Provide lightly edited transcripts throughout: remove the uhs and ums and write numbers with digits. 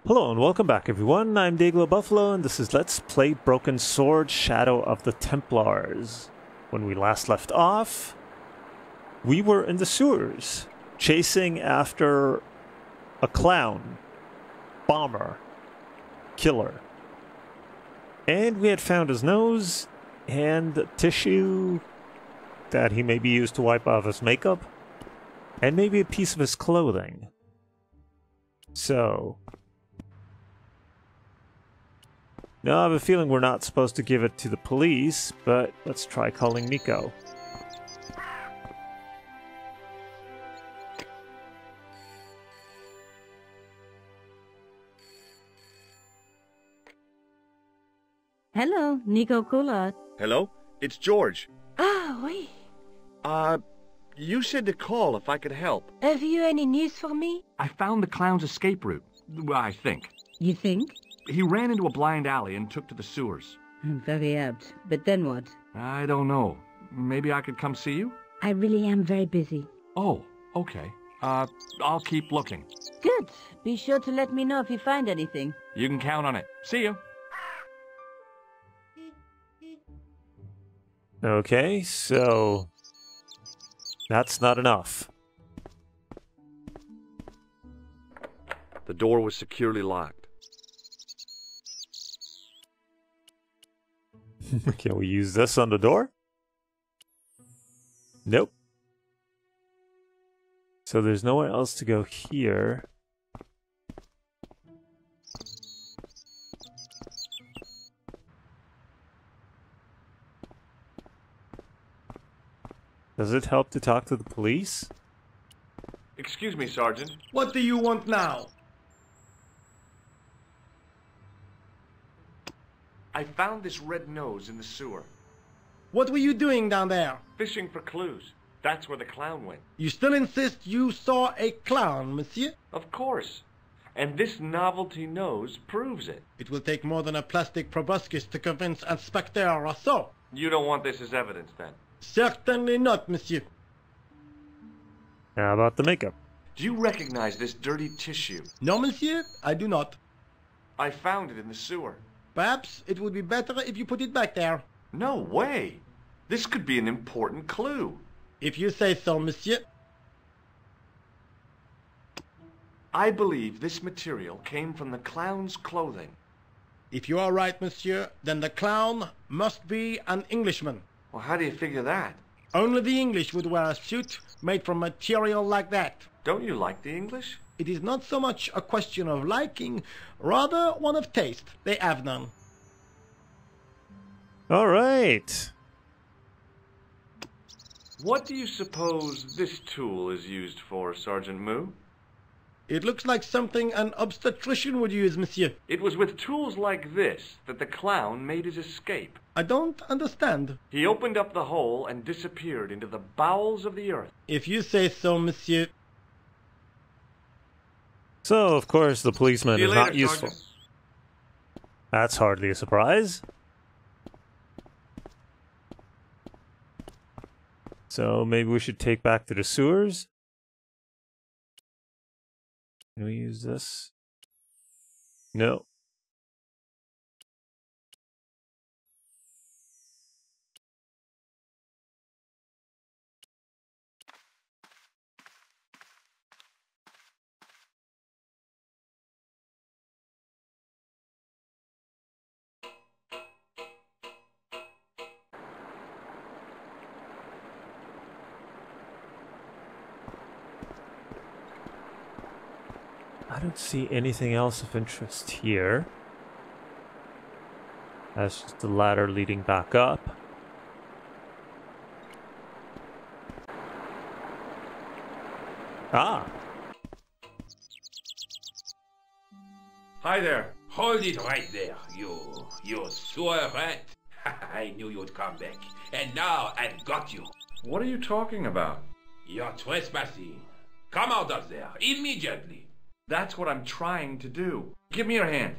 Hello and welcome back everyone, I'm Day-Glo Buffalo and this is Let's Play Broken Sword Shadow of the Templars. When we last left off, we were in the sewers, chasing after a clown, bomber, killer. And we had found his nose and tissue that he maybe used to wipe off his makeup, and maybe a piece of his clothing. So now I have a feeling we're not supposed to give it to the police, but let's try calling Nico. Hello, Nico Collard. Hello? It's George. Ah, oui. You said to call if I could help. Have you any news for me? I found the clown's escape route. Well, I think. You think? He ran into a blind alley and took to the sewers. Very apt. But then what? I don't know. Maybe I could come see you? I really am very busy. Oh, okay. I'll keep looking. Good. Be sure to let me know if you find anything. You can count on it. See you. Okay, so that's not enough. The door was securely locked. Can we use this on the door? Nope. So there's nowhere else to go here. Does it help to talk to the police? Excuse me, Sergeant. What do you want now? I found this red nose in the sewer. What were you doing down there? Fishing for clues. That's where the clown went. You still insist you saw a clown, monsieur? Of course. And this novelty nose proves it. It will take more than a plastic proboscis to convince Inspector Rousseau. You don't want this as evidence, then? Certainly not, monsieur. How about the makeup? Do you recognize this dirty tissue? No, monsieur, I do not. I found it in the sewer. Perhaps it would be better if you put it back there. No way. This could be an important clue. If you say so, monsieur. I believe this material came from the clown's clothing. If you are right, monsieur, then the clown must be an Englishman. Well, how do you figure that? Only the English would wear a suit made from material like that. Don't you like the English? It is not so much a question of liking, rather one of taste. They have none. All right. What do you suppose this tool is used for, Sergeant Moo? It looks like something an obstetrician would use, monsieur. It was with tools like this that the clown made his escape. I don't understand. He opened up the hole and disappeared into the bowels of the earth. If you say so, monsieur. So, of course, the policeman See you is later, not useful. Sergeant. That's hardly a surprise. So, maybe we should take back to the sewers. Can we use this? No. I don't see anything else of interest here. That's just the ladder leading back up. Ah! Hi there. Hold it right there, you sewer rat. I knew you'd come back, and now I've got you. What are you talking about? You're trespassing. Come out of there, immediately. That's what I'm trying to do. Give me your hand.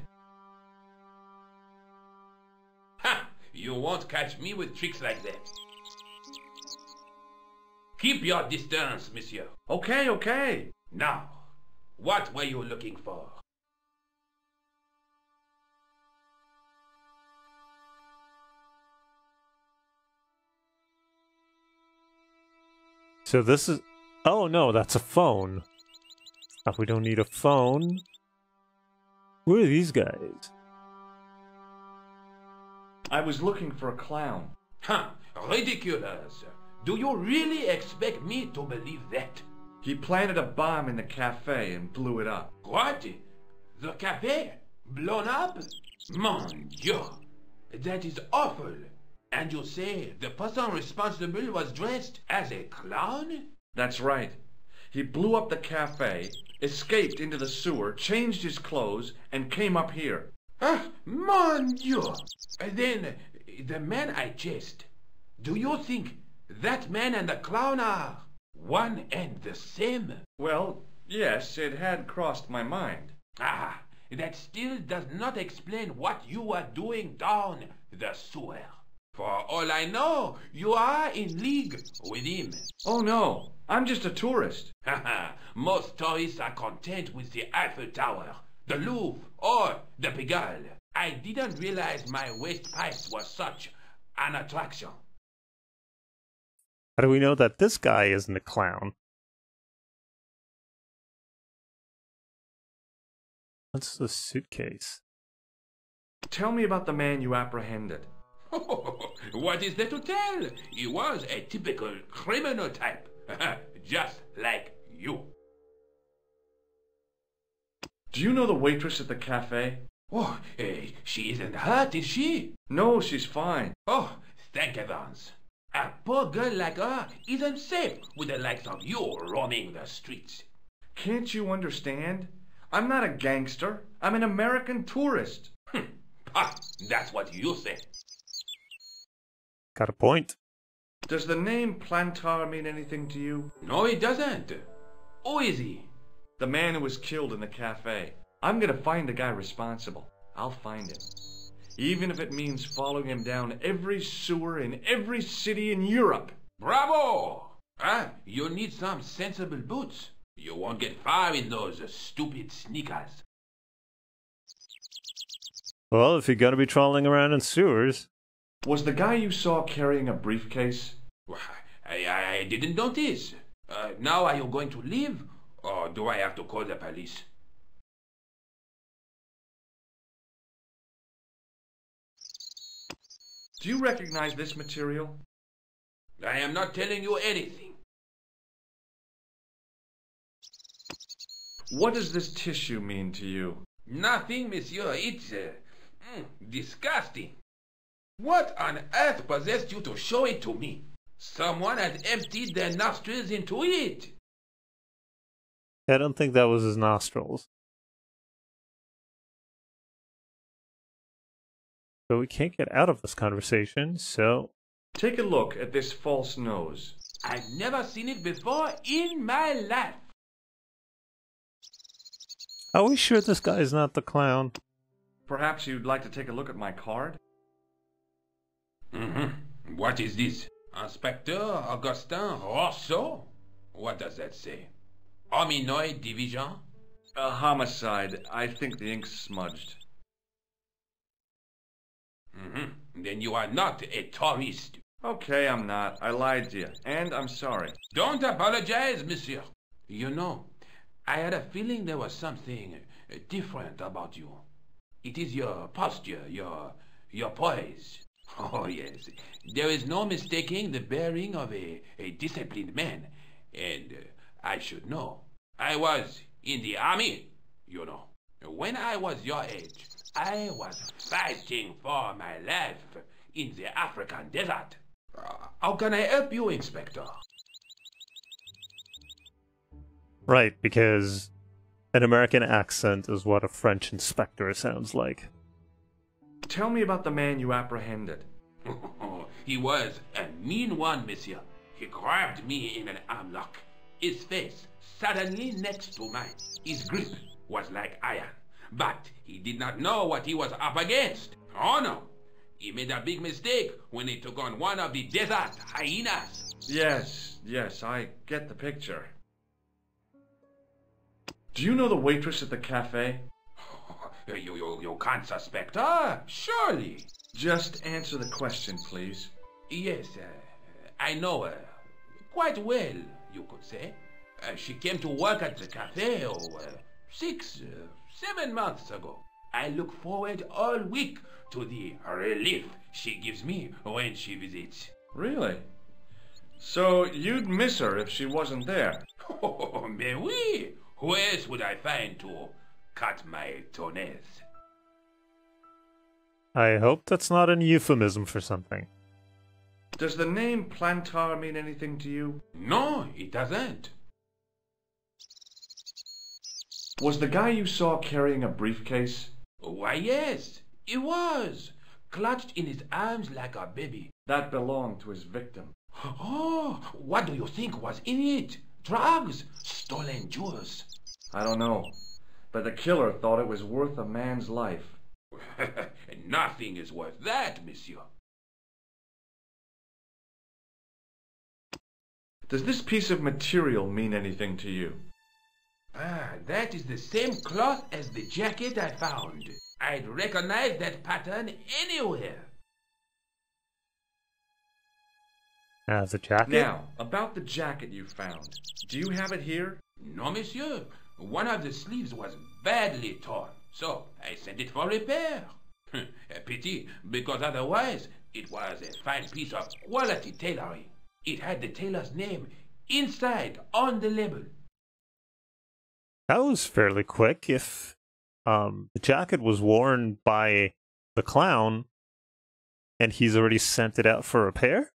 Ha! You won't catch me with tricks like that. Keep your distance, monsieur. Okay. Now, what were you looking for? So this is... Oh no, that's a phone. Oh, we don't need a phone. Who are these guys? I was looking for a clown. Huh, ridiculous. Do you really expect me to believe that? He planted a bomb in the cafe and blew it up. What? The cafe? Blown up? Mon Dieu, that is awful. And you say the person responsible was dressed as a clown? That's right. He blew up the cafe, escaped into the sewer, changed his clothes, and came up here. Ah, mon Dieu. Then, the man I chased, do you think that man and the clown are one and the same? Well, yes, it had crossed my mind. Ah, that still does not explain what you are doing down the sewer. For all I know, you are in league with him. Oh no, I'm just a tourist. Haha, most tourists are content with the Eiffel Tower, the Louvre, or the Pigalle. I didn't realize my waste pipes were such an attraction. How do we know that this guy isn't a clown? What's the suitcase? Tell me about the man you apprehended. What is there to tell? He was a typical criminal type, just like you. Do you know the waitress at the cafe? Oh, she isn't hurt, is she? No, she's fine. Oh, thank heavens. A poor girl like her isn't safe with the likes of you roaming the streets. Can't you understand? I'm not a gangster. I'm an American tourist. Ah, that's what you say. Got a point. Does the name Plantar mean anything to you? No, it doesn't. Who is he? The man who was killed in the cafe. I'm gonna find the guy responsible. I'll find him. Even if it means following him down every sewer in every city in Europe. Bravo! Ah, you need some sensible boots. You won't get far in those stupid sneakers. Well, if you're gonna be trawling around in sewers... Was the guy you saw carrying a briefcase? I didn't notice. Now are you going to leave? Or do I have to call the police? Do you recognize this material? I am not telling you anything. What does this tissue mean to you? Nothing, monsieur. It's disgusting. What on earth possessed you to show it to me? Someone had emptied their nostrils into it. I don't think that was his nostrils. But we can't get out of this conversation, so... Take a look at this false nose. I've never seen it before in my life. Are we sure this guy is not the clown? Perhaps you'd like to take a look at my card? What is this? Inspector Augustin Rousseau? What does that say? Hominoid Division? A homicide. I think the ink's smudged. Then you are not a tourist. Okay, I'm not. I lied to you. And I'm sorry. Don't apologize, monsieur. You know, I had a feeling there was something different about you. It is your posture, your poise. Oh, yes. There is no mistaking the bearing of a disciplined man. And I should know. I was in the army, you know. When I was your age, I was fighting for my life in the African desert. How can I help you, Inspector? Right, because an American accent is what a French inspector sounds like. Tell me about the man you apprehended. He was a mean one, monsieur. He grabbed me in an arm lock. His face suddenly next to mine. His grip was like iron. But he did not know what he was up against. Oh no! He made a big mistake when he took on one of the desert hyenas. Yes, I get the picture. Do you know the waitress at the cafe? You can't suspect her, surely. Just answer the question, please. Yes, I know her quite well. you could say. She came to work at the cafe 7 months ago. I look forward all week to the relief she gives me when she visits. Really? So you'd miss her if she wasn't there? Oh, mais oui! Who else would I find to cut my toenails? I hope that's not an euphemism for something. Does the name Plantar mean anything to you? No, it doesn't. Was the guy you saw carrying a briefcase? Why, yes, he was. Clutched in his arms like a baby. That belonged to his victim. Oh, what do you think was in it? Drugs? Stolen jewels? I don't know, but the killer thought it was worth a man's life. Nothing is worth that, monsieur. Does this piece of material mean anything to you? Ah, that is the same cloth as the jacket I found. I'd recognize that pattern anywhere. The jacket? Now, about the jacket you found. Do you have it here? No, monsieur. One of the sleeves was badly torn, so I sent it for repair. A pity, because otherwise it was a fine piece of quality tailoring. It had the tailor's name inside on the label. That was fairly quick. If the jacket was worn by the clown and he's already sent it out for repair?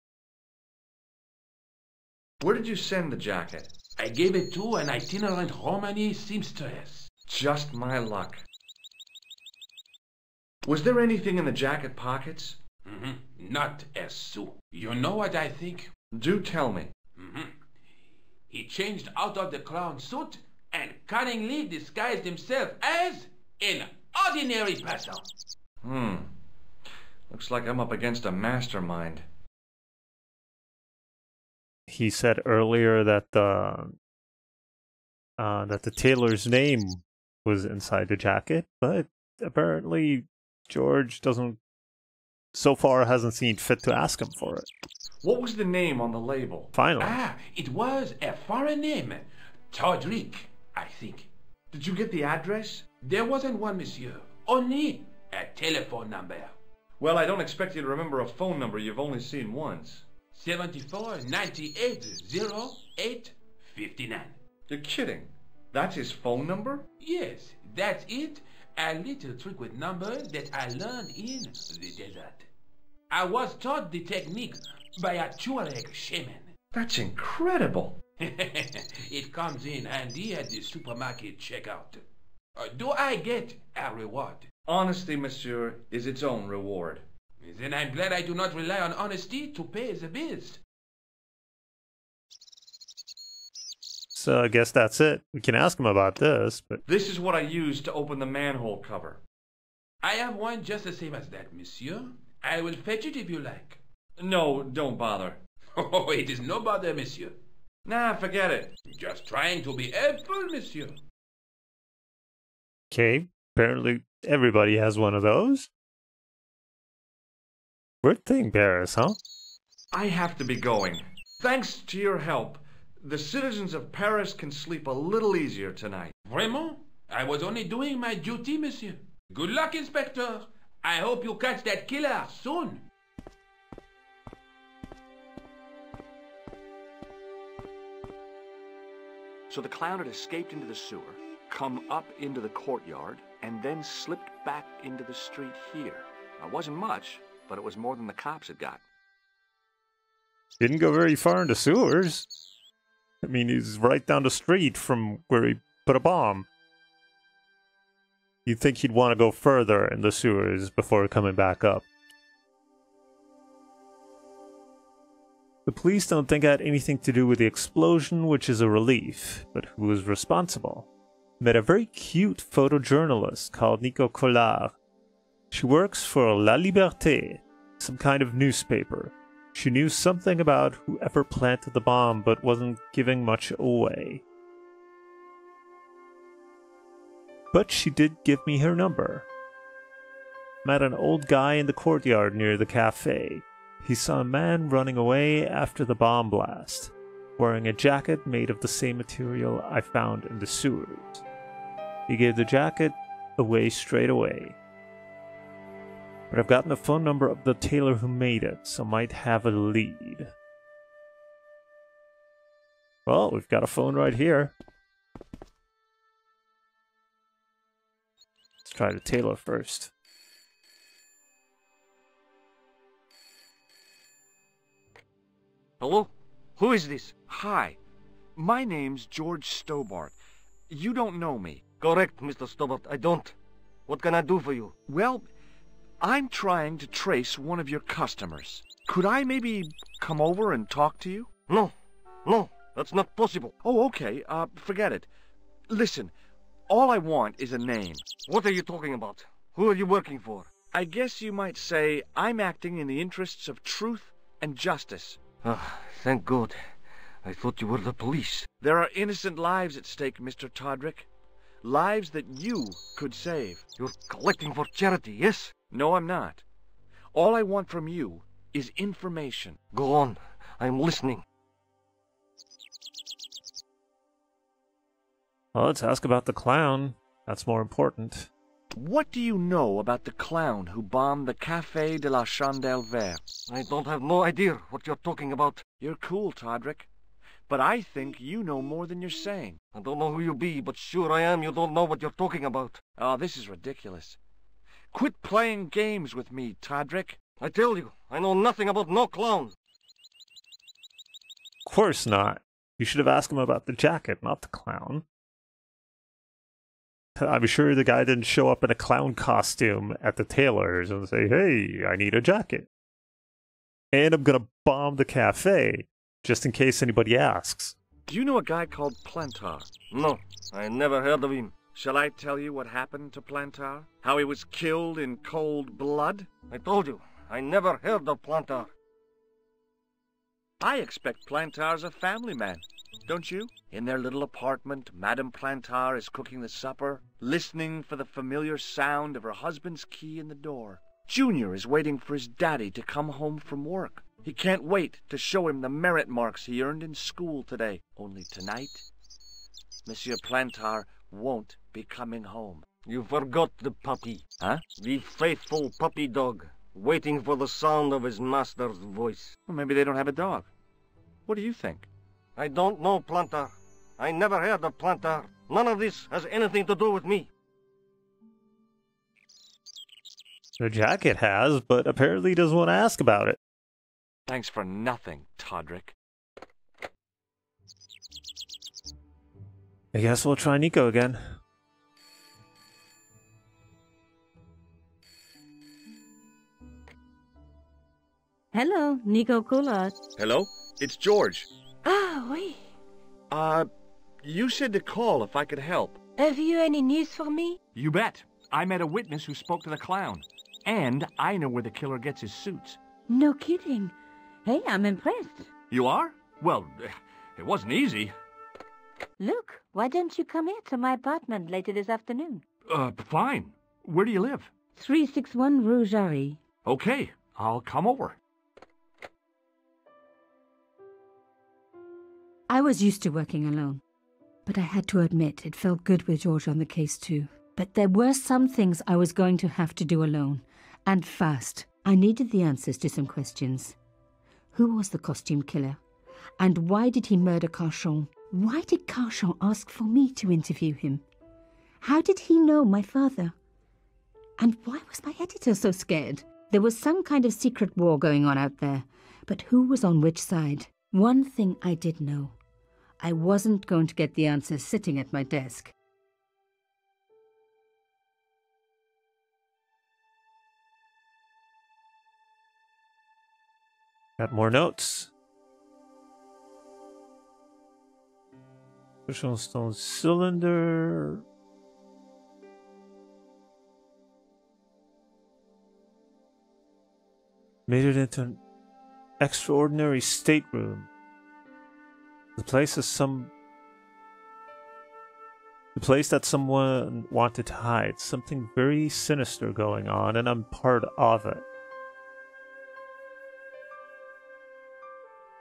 Where did you send the jacket? I gave it to an itinerant Romani seamstress. Just my luck. Was there anything in the jacket pockets? Not a sou. You know what I think? Do tell me. He changed out of the clown suit and cunningly disguised himself as an ordinary person. Looks like I'm up against a mastermind. He said earlier that the tailor's name was inside the jacket, but apparently George so far hasn't seen fit to ask him for it. What was the name on the label? Finally. It was a foreign name. Todrick, I think. Did you get the address? There wasn't one, monsieur. Only a telephone number. Well, I don't expect you to remember a phone number you've only seen once. 74 98 08 59. You're kidding. That's his phone number? Yes, that's it. A little trick with numbers that I learned in the desert. I was taught the technique by a Tuareg shaman. That's incredible. It comes in handy at the supermarket checkout. Do I get a reward? Honesty, monsieur, is its own reward. Then I'm glad I do not rely on honesty to pay the bills. So I guess that's it. We can ask him about this, but... This is what I used to open the manhole cover. I have one just the same as that, monsieur. I will fetch it if you like. No, don't bother. Oh, it is no bother, monsieur. Nah, forget it. Just trying to be helpful, monsieur. Okay, apparently everybody has one of those. Weird thing, Paris, huh? I have to be going. Thanks to your help, the citizens of Paris can sleep a little easier tonight. Vraiment? I was only doing my duty, monsieur. Good luck, Inspector. I hope you catch that killer soon. So the clown had escaped into the sewer, come up into the courtyard, and then slipped back into the street here. It wasn't much, but it was more than the cops had got. Didn't go very far into sewers. I mean, he's right down the street from where he put a bomb. You'd think he'd want to go further in the sewers before coming back up. The police don't think it had anything to do with the explosion, which is a relief. But who was responsible? Met a very cute photojournalist called Nico Collard. She works for La Liberté, some kind of newspaper. She knew something about whoever planted the bomb, but wasn't giving much away. But she did give me her number. Met an old guy in the courtyard near the cafe. He saw a man running away after the bomb blast. wearing a jacket made of the same material I found in the sewers. He gave the jacket away straight away. But I've gotten the phone number of the tailor who made it, so might have a lead. Well, we've got a phone right here. Let's try the tailor first. Hello? Who is this? Hi, my name's George Stobart. You don't know me. Correct, Mr. Stobart. I don't. What can I do for you? Well, I'm trying to trace one of your customers. Could I maybe come over and talk to you? No. No, that's not possible. Oh, okay. Forget it. Listen, all I want is a name. What are you talking about? Who are you working for? I guess you might say I'm acting in the interests of truth and justice. Ah, thank God. I thought you were the police. There are innocent lives at stake, Mr. Todrick. Lives that you could save. You're collecting for charity, yes? No, I'm not. All I want from you is information. Go on. I'm listening. Well, let's ask about the clown. That's more important. What do you know about the clown who bombed the Café de la Chandelle Verte? I don't have no idea what you're talking about. You're cool, Todrick. But I think you know more than you're saying. I don't know who you be, but sure I am you don't know what you're talking about. Oh, this is ridiculous. Quit playing games with me, Todrick. I tell you, I know nothing about no clown. Of course not. You should have asked him about the jacket, not the clown. I'm sure the guy didn't show up in a clown costume at the tailor's and say, hey, I need a jacket. And I'm gonna bomb the cafe, just in case anybody asks. Do you know a guy called Plantar? No, I never heard of him. Shall I tell you what happened to Plantar? How he was killed in cold blood? I told you, I never heard of Plantar. I expect Plantar's a family man, don't you? In their little apartment, Madame Plantar is cooking the supper, listening for the familiar sound of her husband's key in the door. Junior is waiting for his daddy to come home from work. He can't wait to show him the merit marks he earned in school today. Only tonight, Monsieur Plantar won't be coming home. You forgot the puppy. Huh? The faithful puppy dog, waiting for the sound of his master's voice. Well, maybe they don't have a dog. What do you think? I don't know Plantar. I never heard of Plantar. None of this has anything to do with me. The jacket has, but apparently he doesn't want to ask about it. Thanks for nothing, Todrick. I guess we'll try Nico again. Hello, Nico Coulard. Hello? It's George. Ah, oui. You said to call if I could help. Have you any news for me? You bet. I met a witness who spoke to the clown. And I know where the killer gets his suits. No kidding. Hey, I'm impressed. You are? Well, it wasn't easy. Look, why don't you come here to my apartment later this afternoon? Fine. Where do you live? 361 Rue Jarry. Okay, I'll come over. I was used to working alone, but I had to admit it felt good with George on the case too. But there were some things I was going to have to do alone, and fast. I needed the answers to some questions. Who was the costume killer? And why did he murder Carchon? Why did Carchon ask for me to interview him? How did he know my father? And why was my editor so scared? There was some kind of secret war going on out there, but who was on which side? One thing I did know. I wasn't going to get the answers sitting at my desk. Got more notes. Cushion stone cylinder. Made it into an extraordinary stateroom. The place that someone wanted to hide. Something very sinister going on, and I'm part of it.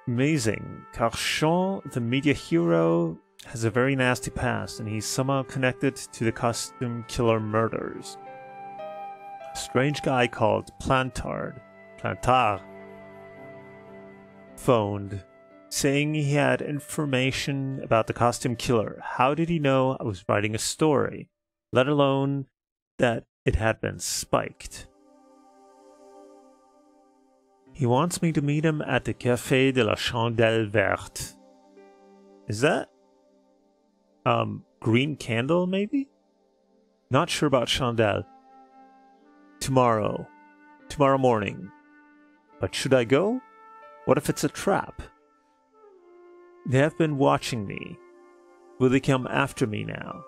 Amazing. Carchon, the media hero, has a very nasty past, and he's somehow connected to the costume killer murders. A strange guy called Plantard phoned, saying he had information about the costume killer. How did he know I was writing a story, let alone that it had been spiked? He wants me to meet him at the Café de la Chandelle Verte. Is that green candle, maybe? Not sure about Chandelle. Tomorrow morning. But should I go? What if it's a trap? They have been watching me. Will they come after me now?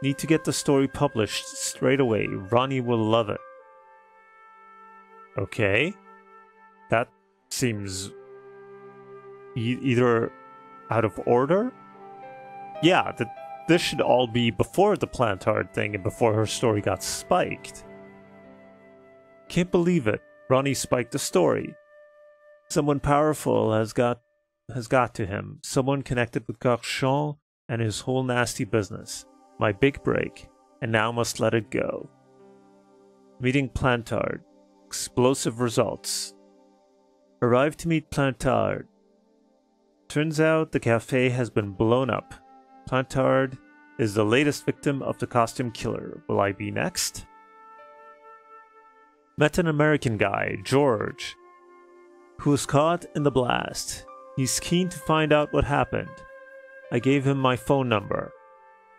Need to get the story published straight away. Ronnie will love it. Okay. That seems either out of order? Yeah, this should all be before the Plantard thing and before her story got spiked. Can't believe it. Ronnie spiked the story. Someone powerful has got to him. Someone connected with Carchon and his whole nasty business. My big break, and now must let it go. Meeting Plantard. Explosive results. Arrived to meet Plantard. Turns out the cafe has been blown up. Plantard is the latest victim of the costume killer. Will I be next? Met an American guy, George, who was caught in the blast. He's keen to find out what happened. I gave him my phone number.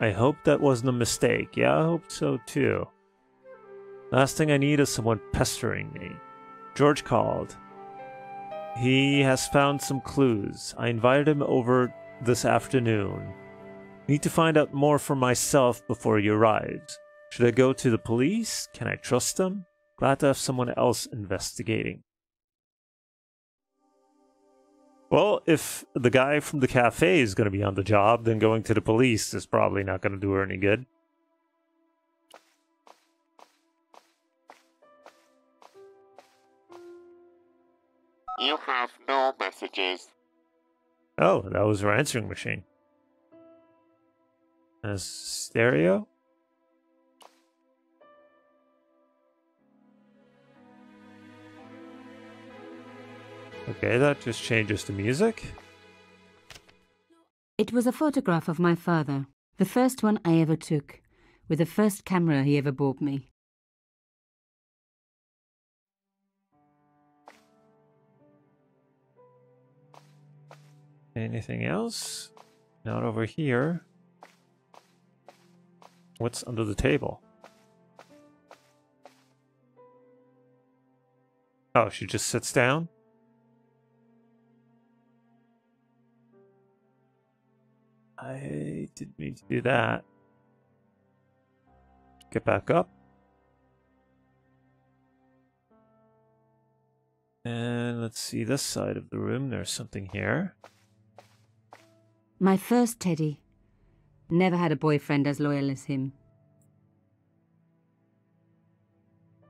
I hope that wasn't a mistake. Yeah, I hope so too. Last thing I need is someone pestering me. George called. He has found some clues. I invited him over this afternoon. Need to find out more for myself before he arrives. Should I go to the police? Can I trust them? Glad to have someone else investigating. Well, if the guy from the cafe is going to be on the job, then going to the police is probably not going to do her any good. You have no messages. Oh, that was her answering machine. A stereo? Okay, that just changes the music. It was a photograph of my father, the first one I ever took, with the first camera he ever bought me. Anything else? Not over here. What's under the table? Oh, she just sits down? I didn't mean to do that. Get back up. And let's see this side of the room. There's something here. My first Teddy. Never had a boyfriend as loyal as him.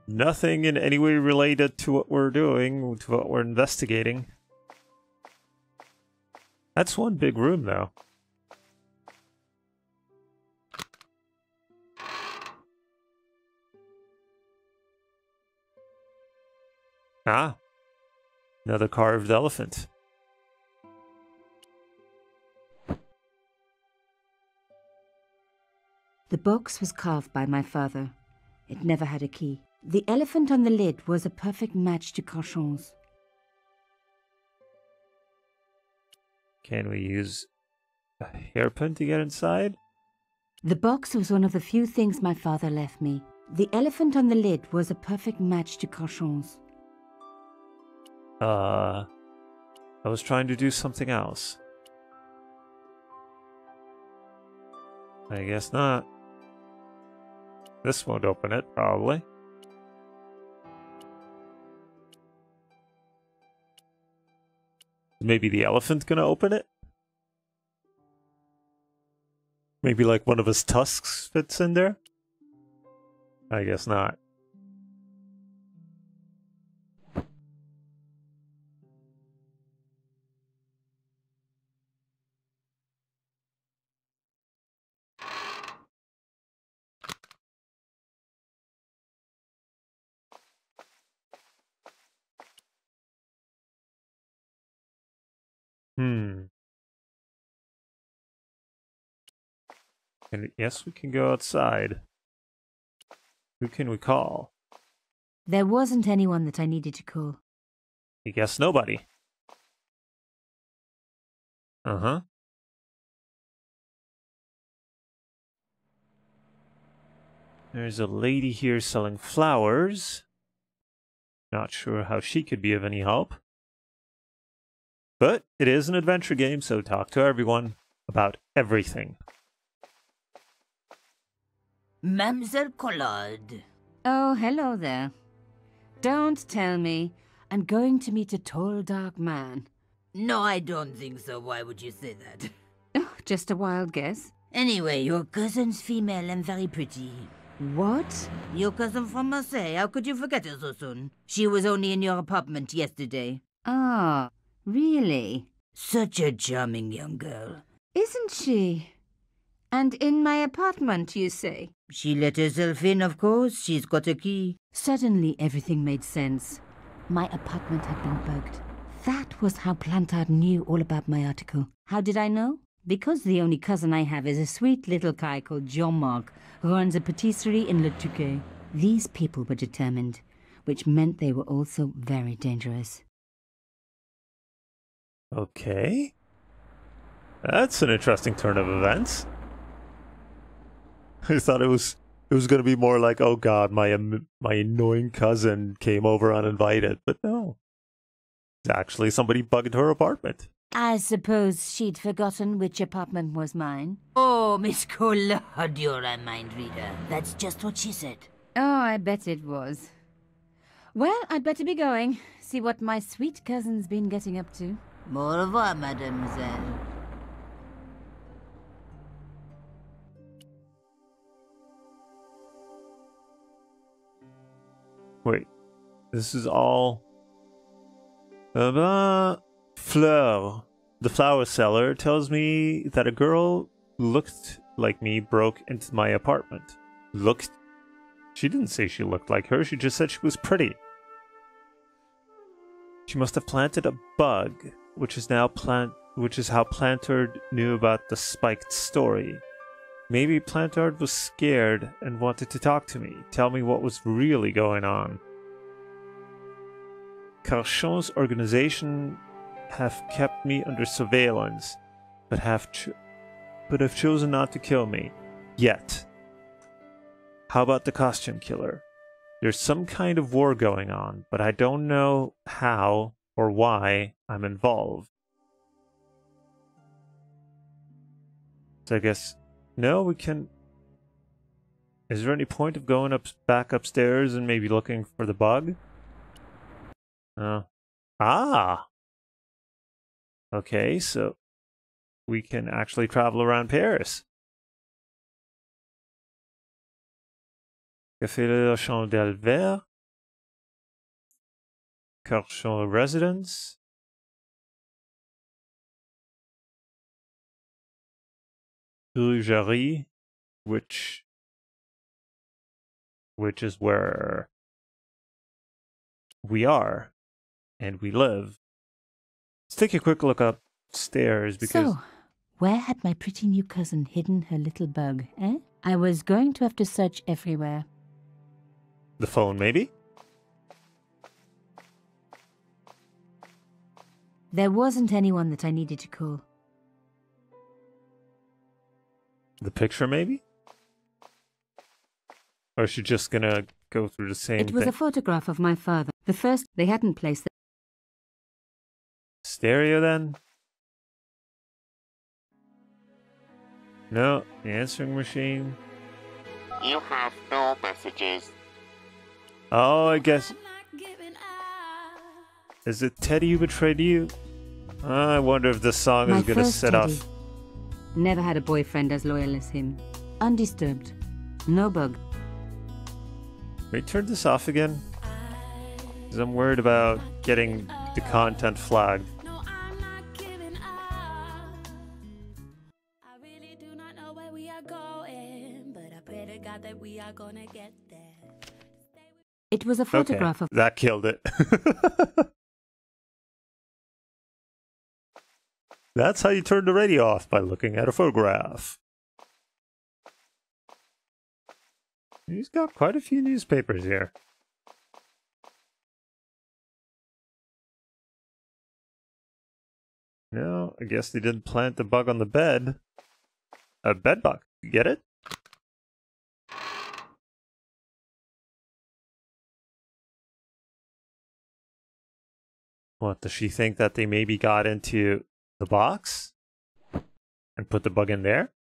Nothing in any way related to what we're doing, to what we're investigating. That's one big room, though. Ah, another carved elephant. The box was carved by my father. It never had a key. The elephant on the lid was a perfect match to Carchon's. Can we use a hairpin to get inside? The box was one of the few things my father left me. The elephant on the lid was a perfect match to Carchon's. I was trying to do something else. I guess not. This won't open it, probably. Maybe the elephant gonna open it? Maybe like one of his tusks fits in there? I guess not. Yes, we can go outside. Who can we call? There wasn't anyone that I needed to call. I guess nobody. Uh-huh. There's a lady here selling flowers. Not sure how she could be of any help. But it is an adventure game, so talk to everyone about everything. Mademoiselle Collard. Oh, hello there. Don't tell me. I'm going to meet a tall, dark man. No, I don't think so. Why would you say that? Oh, just a wild guess. Anyway, your cousin's female and very pretty. What? Your cousin from Marseille. How could you forget her so soon? She was only in your apartment yesterday. Ah, really? Such a charming young girl. Isn't she? And in my apartment, you say? She let herself in, of course. She's got a key. Suddenly, everything made sense. My apartment had been bugged. That was how Plantard knew all about my article. How did I know? Because the only cousin I have is a sweet little guy called Jean-Marc, who runs a patisserie in Le Touquet. These people were determined, which meant they were also very dangerous. Okay. That's an interesting turn of events. I thought it was going to be more like, oh god, my annoying cousin came over uninvited, but no. It's actually somebody bugged her apartment. I suppose she'd forgotten which apartment was mine. Oh, Miss Collard, you're a mind reader. That's just what she said. Oh, I bet it was. Well, I'd better be going. See what my sweet cousin's been getting up to. Au revoir, mademoiselle. Wait, this is all... Fleur. The flower seller tells me that a girl who looked like me broke into my apartment. Looked? She didn't say she looked like her, she just said she was pretty. She must have planted a bug, which is how Plantard knew about the spiked story. Maybe Plantard was scared and wanted to talk to me, tell me what was really going on. Carchon's organization have kept me under surveillance, but have chosen not to kill me. Yet. How about the costume killer? There's some kind of war going on, but I don't know how or why I'm involved. So I guess... No, we can... Is there any point of going back upstairs and maybe looking for the bug? Ah! Okay, so we can actually travel around Paris. Café de Chandelle, Carchon residence. Rue Jarry, which is where we are and we live. Let's take a quick look upstairs because... So, where had my pretty new cousin hidden her little bug, eh? I was going to have to search everywhere. The phone, maybe? There wasn't anyone that I needed to call. The picture, maybe? Or is she just gonna go through the same thing? It was a photograph of my father. The first, they hadn't placed the... Stereo, then? No, the answering machine. You have no messages. Oh, I guess... Is it Teddy who betrayed you? I wonder if this song is gonna set off... Never had a boyfriend as loyal as him. Undisturbed. No bug. Can we turn this off again? Because I'm worried about getting the content flagged. It was a photograph of... That killed it. That's how you turn the radio off, by looking at a photograph. He's got quite a few newspapers here. No, I guess they didn't plant the bug on the bed. A bed bug, you get it? What, does she think that they maybe got into the box and put the bug in there?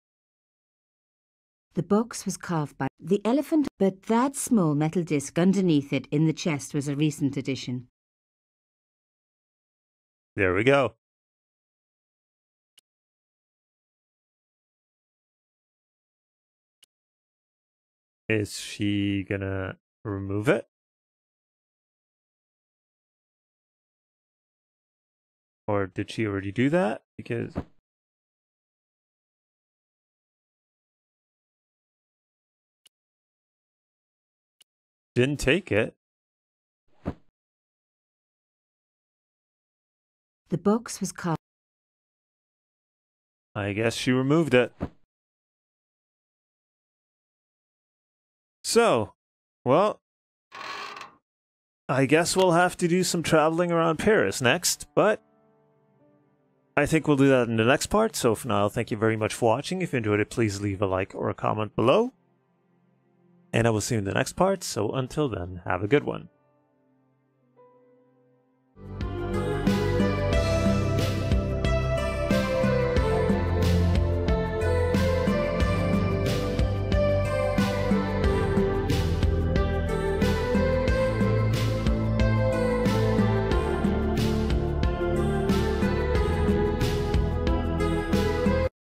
The box was carved by the elephant, but that small metal disc underneath it in the chest was a recent addition. There we go. Is she gonna remove it? Or did she already do that? Because didn't take it. The box was carved. I guess she removed it. So, well, I guess we'll have to do some traveling around Paris next, but I think we'll do that in the next part. So for now, thank you very much for watching. If you enjoyed it, please leave a like or a comment below. And I will see you in the next part. So until then, have a good one.